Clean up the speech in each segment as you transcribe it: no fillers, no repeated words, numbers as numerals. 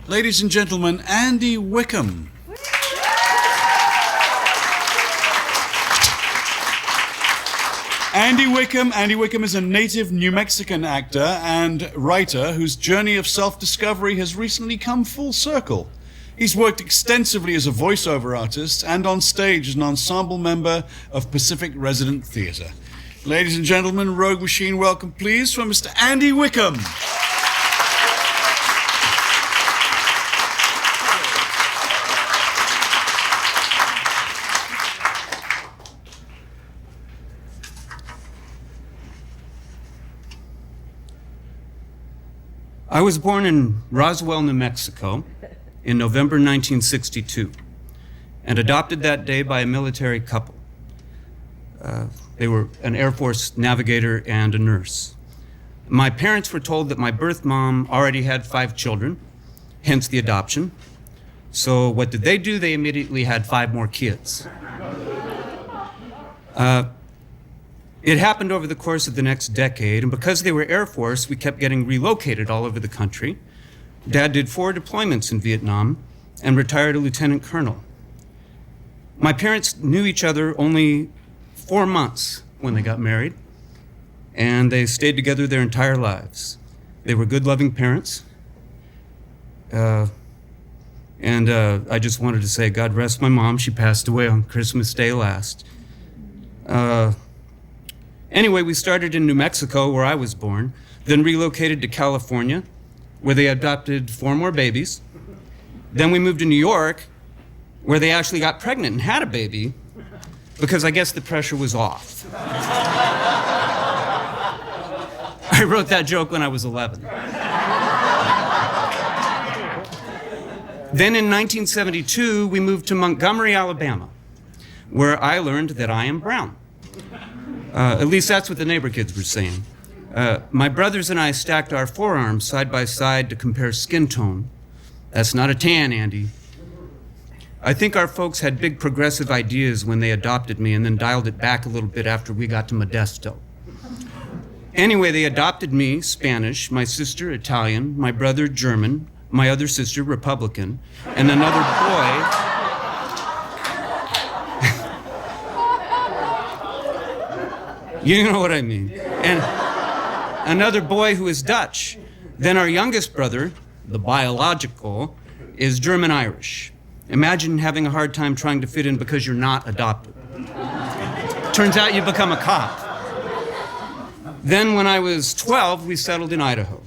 Ladies and gentlemen, Andy Wickham. Andy Wickham is a native New Mexican actor and writer whose journey of self-discovery has recently come full circle. He's worked extensively as a voiceover artist and on stage as an ensemble member of Pacific Resident Theatre. Ladies and gentlemen, Rogue Machine, welcome please from Mr. Andy Wickham. I was born in Roswell, New Mexico in November 1962 and adopted that day by a military couple. They were an Air Force navigator and a nurse. My parents were told that my birth mom already had 5 children, hence the adoption. So what did they do? They immediately had 5 more kids. It happened over the course of the next decade, and because they were Air Force, we kept getting relocated all over the country. Dad did 4 deployments in Vietnam and retired a lieutenant colonel. My parents knew each other only 4 months when they got married, and they stayed together their entire lives. They were good, loving parents. I just wanted to say, God rest my mom. She passed away on Christmas Day last. Anyway, we started in New Mexico, where I was born, then relocated to California, where they adopted 4 more babies. Then we moved to New York, where they actually got pregnant and had a baby, because I guess the pressure was off. I wrote that joke when I was 11. Then in 1972, we moved to Montgomery, Alabama, where I learned that I am brown. At least that's what the neighbor kids were saying. My brothers and I stacked our forearms side by side to compare skin tone. That's not a tan, Andy. I think our folks had big progressive ideas when they adopted me and then dialed it back a little bit after we got to Modesto. Anyway, they adopted me, Spanish, my sister, Italian, my brother, German, my other sister, Republican, and another boy... You know what I mean. And another boy who is Dutch. Then our youngest brother, the biological, is German-Irish. Imagine having a hard time trying to fit in because you're not adopted. Turns out you become a cop. Then when I was 12, we settled in Idaho.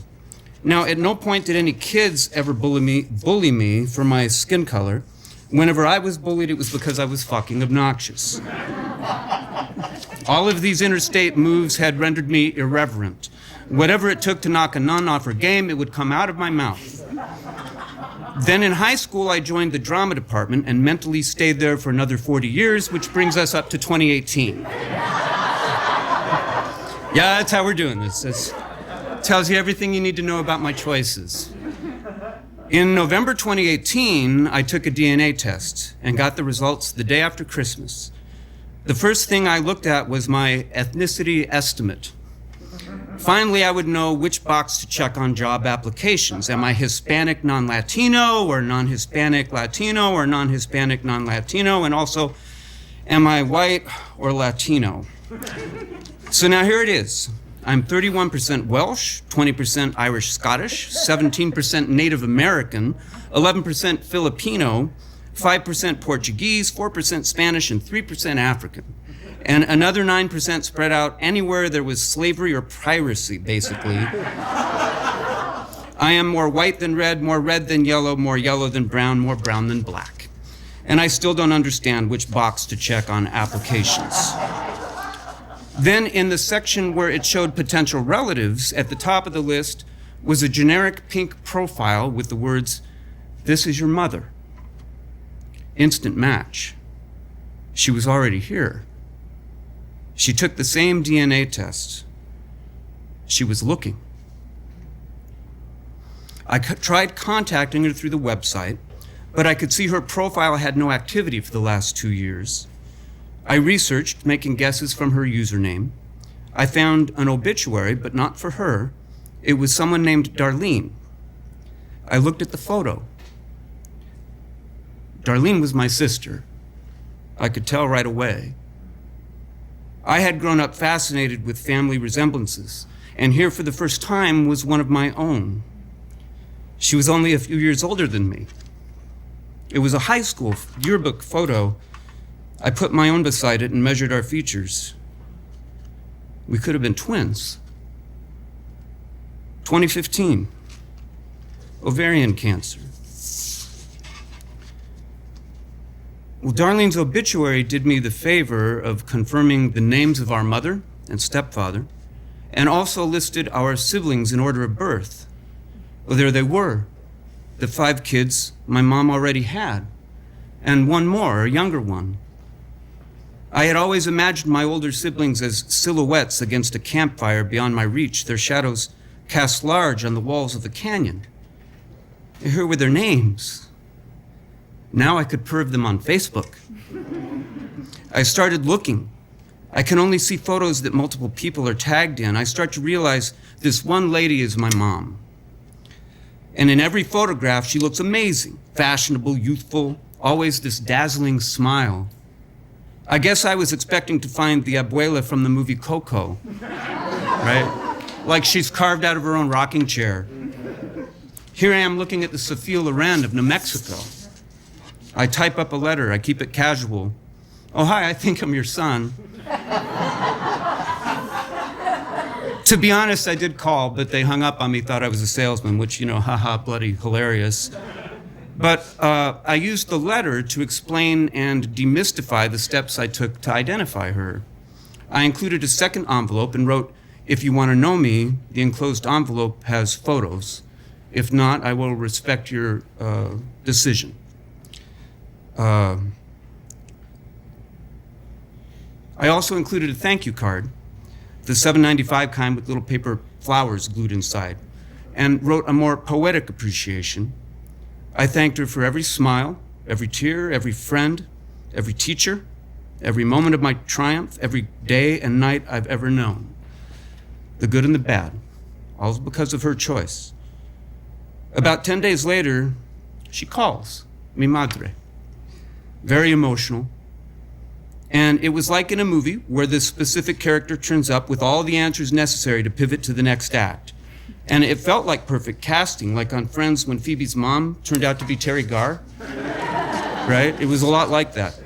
Now, at no point did any kids ever bully me for my skin color. Whenever I was bullied, it was because I was fucking obnoxious. All of these interstate moves had rendered me irreverent. Whatever it took to knock a nun off her game, it would come out of my mouth. Then in high school, I joined the drama department and mentally stayed there for another 40 years, which brings us up to 2018. Yeah, that's how we're doing this. This tells you everything you need to know about my choices. In November 2018, I took a DNA test and got the results the day after Christmas. The first thing I looked at was my ethnicity estimate. Finally, I would know which box to check on job applications. Am I Hispanic non-Latino or non-Hispanic Latino or non-Hispanic non-Latino? And also, am I white or Latino? So now here it is. I'm 31% Welsh, 20% Irish Scottish, 17% Native American, 11% Filipino, 5% Portuguese, 4% Spanish, and 3% African. And another 9% spread out anywhere there was slavery or piracy, basically. I am more white than red, more red than yellow, more yellow than brown, more brown than black. And I still don't understand which box to check on applications. Then in the section where it showed potential relatives, at the top of the list was a generic pink profile with the words, "This is your mother." Instant match. She was already here. She took the same DNA test. She was looking. I tried contacting her through the website, but I could see her profile had no activity for the last 2 years. I researched, making guesses from her username. I found an obituary, but not for her. It was someone named Darlene. I looked at the photo. Darlene was my sister. I could tell right away. I had grown up fascinated with family resemblances, and here for the first time was one of my own. She was only a few years older than me. It was a high school yearbook photo. I put my own beside it and measured our features. We could have been twins. 2015, ovarian cancer. Well, Darlene's obituary did me the favor of confirming the names of our mother and stepfather, and also listed our siblings in order of birth. Well, there they were, the 5 kids my mom already had, and one more, a younger one. I had always imagined my older siblings as silhouettes against a campfire beyond my reach, their shadows cast large on the walls of the canyon. Here were their names. Now I could perv them on Facebook. I started looking. I can only see photos that multiple people are tagged in. I start to realize this one lady is my mom. And in every photograph, she looks amazing, fashionable, youthful, always this dazzling smile. I guess I was expecting to find the abuela from the movie Coco, right? Like she's carved out of her own rocking chair. Here I am looking at the Sophia Loren of New Mexico. I type up a letter, I keep it casual. Oh, hi, I think I'm your son. To be honest, I did call, but they hung up on me, thought I was a salesman, which, haha, bloody hilarious. But I used the letter to explain and demystify the steps I took to identify her. I included a second envelope and wrote, "If you want to know me, the enclosed envelope has photos. If not, I will respect your decision." I also included a thank you card, the $7.95 kind with little paper flowers glued inside, and wrote a more poetic appreciation. I thanked her for every smile, every tear, every friend, every teacher, every moment of my triumph, every day and night I've ever known. The good and the bad, all because of her choice. About 10 days later, she calls, mi madre. Very emotional. And it was like in a movie where this specific character turns up with all the answers necessary to pivot to the next act. And it felt like perfect casting, like on Friends when Phoebe's mom turned out to be Terry Garr, right? It was a lot like that.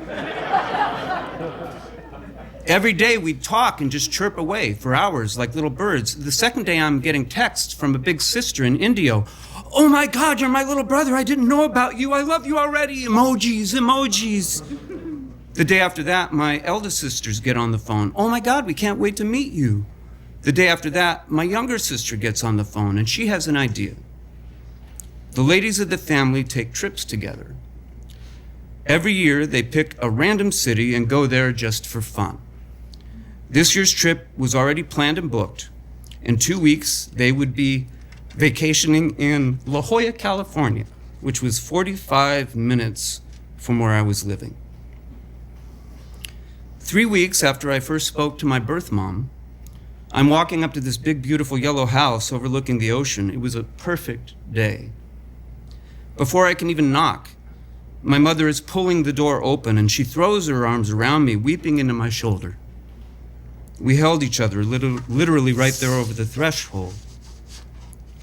Every day we'd talk and just chirp away for hours like little birds. The second day I'm getting texts from a big sister in Indio. "Oh my God, you're my little brother. I didn't know about you. I love you already. Emojis, emojis." The day after that, my eldest sisters get on the phone. "Oh my God, we can't wait to meet you." The day after that, my younger sister gets on the phone and she has an idea. The ladies of the family take trips together. Every year they pick a random city and go there just for fun. This year's trip was already planned and booked. In 2 weeks, they would be vacationing in La Jolla, California, which was 45 minutes from where I was living. 3 weeks after I first spoke to my birth mom, I'm walking up to this big, beautiful yellow house overlooking the ocean. It was a perfect day. Before I can even knock, my mother is pulling the door open and she throws her arms around me, weeping into my shoulder. We held each other literally right there over the threshold.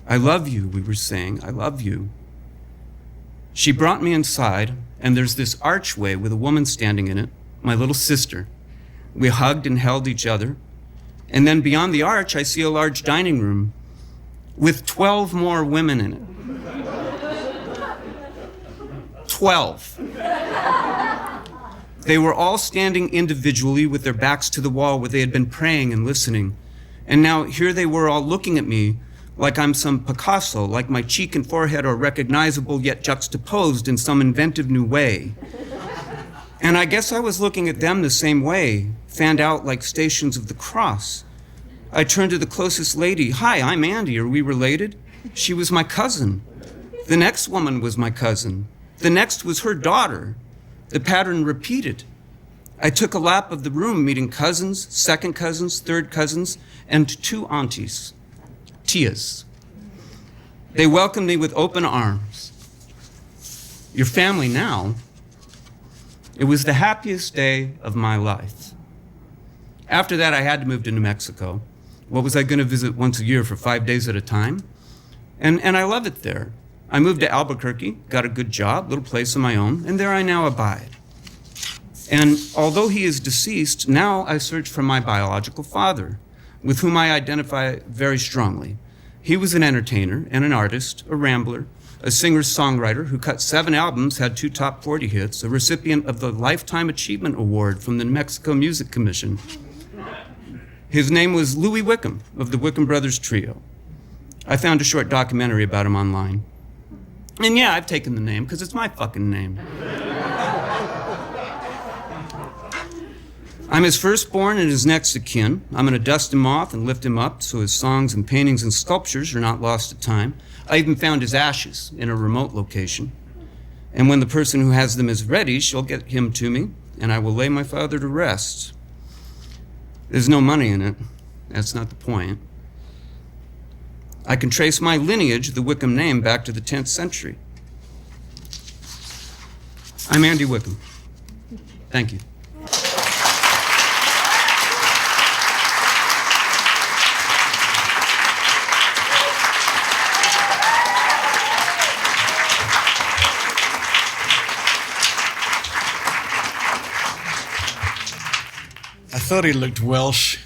"I love you," we were saying, "I love you." She brought me inside, and there's this archway with a woman standing in it, my little sister. We hugged and held each other. And then beyond the arch, I see a large dining room with 12 more women in it. 12. They were all standing individually with their backs to the wall where they had been praying and listening. And now here they were all looking at me like I'm some Picasso, like my cheek and forehead are recognizable yet juxtaposed in some inventive new way. And I guess I was looking at them the same way, fanned out like stations of the cross. I turned to the closest lady. "Hi, I'm Andy. Are we related?" She was my cousin. The next woman was my cousin. The next was her daughter. The pattern repeated. I took a lap of the room, meeting cousins, second cousins, third cousins, and 2 aunties, tias. They welcomed me with open arms. Your family now. It was the happiest day of my life. After that, I had to move to New Mexico. What was I going to visit once a year for 5 days at a time? And I love it there. I moved to Albuquerque, got a good job, little place of my own, and there I now abide. And although he is deceased, now I search for my biological father, with whom I identify very strongly. He was an entertainer and an artist, a rambler, a singer-songwriter who cut 7 albums, had 2 top 40 hits, a recipient of the Lifetime Achievement Award from the New Mexico Music Commission. His name was Louis Wickham of the Wickham Brothers Trio. I found a short documentary about him online. And yeah, I've taken the name because it's my fucking name. I'm his firstborn and his next of kin. I'm going to dust him off and lift him up so his songs and paintings and sculptures are not lost to time. I even found his ashes in a remote location. And when the person who has them is ready, she'll get him to me, and I will lay my father to rest. There's no money in it. That's not the point. I can trace my lineage, the Wickham name, back to the 10th century. I'm Andy Wickham. Thank you. I thought he looked Welsh.